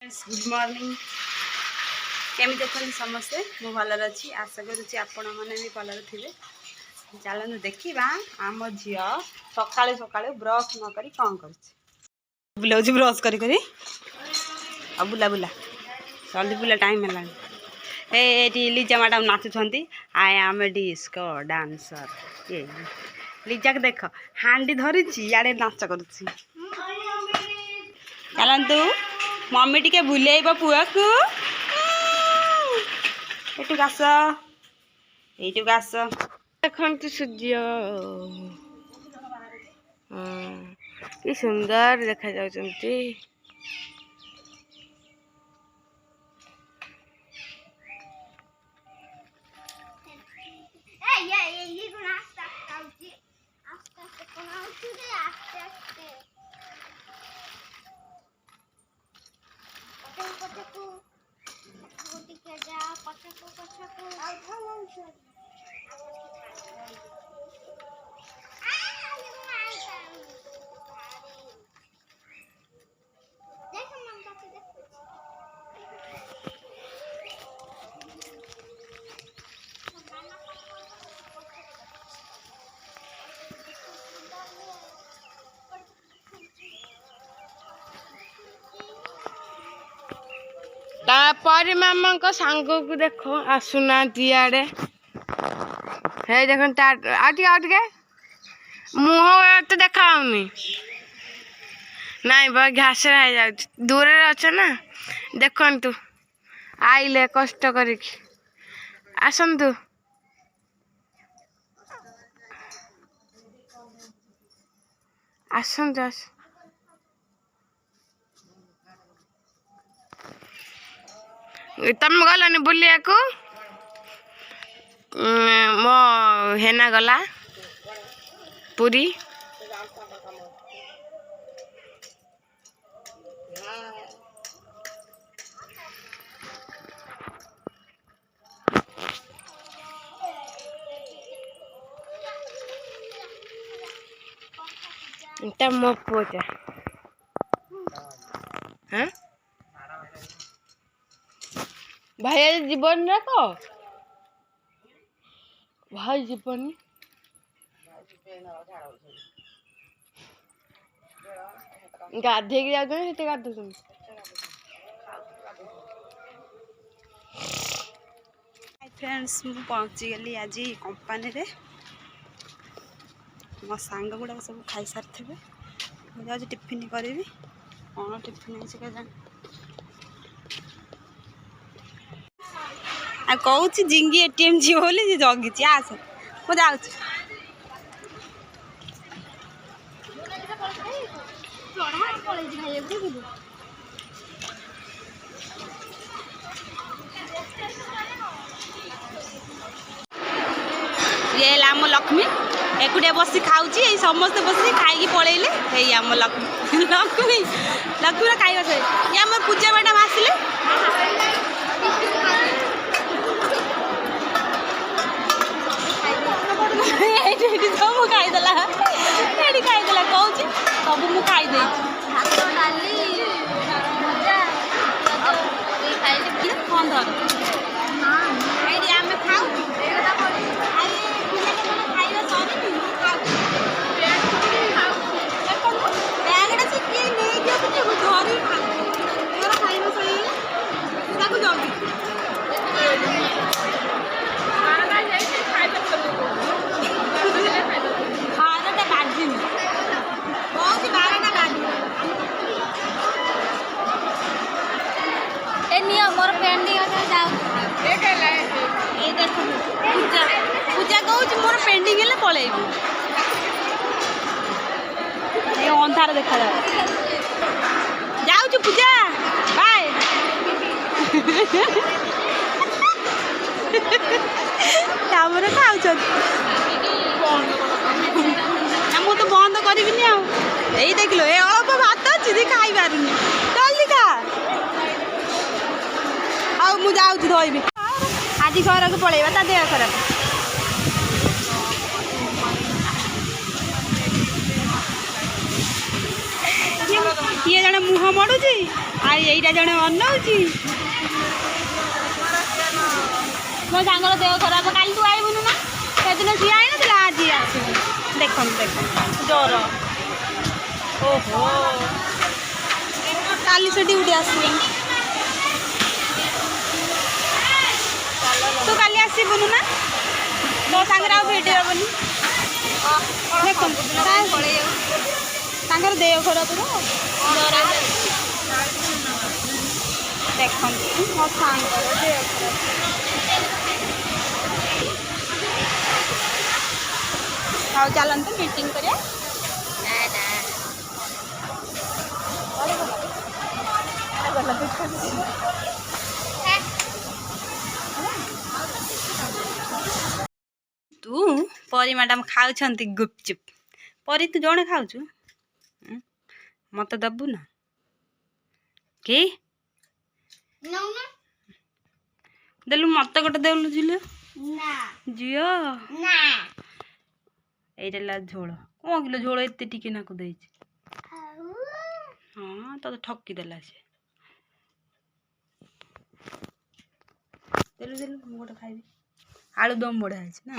Good morning केमी देखते समस्ते मु भलर अच्छी आशा करुच्ची आपण मैंने भी भलर थे। चलते देखा आम झी सका सका ब्रश नक कौन कर बुलाऊँ ब्रश कर बुला बुला जल्दी बुला टाइम है ये लिजा मैडम नाचुंट आई एम डिस्को डांसर ये लिजा के देख हांडी धरी इे नाच कर चलतु मम्मी टी बुलेब पुआ को एटुक आस यू आस देखु सूर्य कि सुंदर देखा जाउछंती। तापर मामा को सांग को देखो आसुना दियाड़े हे देख आउटे मुह तो देखा नाई बा घास दूर अच्छे ना देखु आइले कष्ट कर आसतु आसतु आस तुम गलनी बुलिया को मो हेना गला पूरी मो पूजा हाँ भाई जीवन रख भाई जीवन गाधे जाते गाधु फ्रेंड्स मु पहुँची गली आज कंपानी रे मो सांग गुड़ा सब खाई सारी मुझे आज टिफिन करी कौन टिफिन है आ कहूँ जिंगी एटीएम जी बोली जगी आस मु जाऊँ ये आम लक्ष्मी एकुटिया बसी खाऊँ समस्ते बस खाई पलैले यही आम लक्ष्मी लक्ष्मी लक्ष्मी खाଇବା से ये आम पूजा मैडम आसिले सब खाईदेला ये खाईदेला कहूँ सब मु खाईदे कौन धर आम खाऊ मोर पेंडिंग पूजा पूजा कहूँ मोर पेंडिंग है पलैबू ये अंधार देखा जाऊँ पूजा बाय तापर खाऊ मु तो बंद करी आई देख लो ये अल्प भात अच्छी खाई पारूनी जल्दी खा आ मु जाऊँ धोबी आज घर को पलैबा ता देह खराब ये जड़े मुह मड़ुची आईटा जड़े अनाऊँगी मो सांगर देह खराब काली तू आईबुनु ना सेदिन सी आई ना आज आस देख देख जोर ओहो काली से ड्यूटी आसबे तू काली आसबुनु ना तो सांगर आ भेट हेबनी देख देह खराब तो देख मो सांगर देह खराब आओ चलते मीटिंग करिया तू परी मैडम खाऊ गुपचुप परी तू जड़े खाऊ मत दबू ना कि देलु मत गोटे देलु झिल झील এইটা ঝোଳ କଣ କିଲୋ ଝୋଳ ଏତେ ଟିକେ ନାକୁ ଦେଇଛି ହଁ ତ ଠକି ଦେଲା ସେ ଦେଲୁ ଦେଲୁ ମୁଁ ଗୋଟେ ଖାଇବି ଆଳୁ ଦମ ବଢ଼ିଆ ହେଇଛି ନା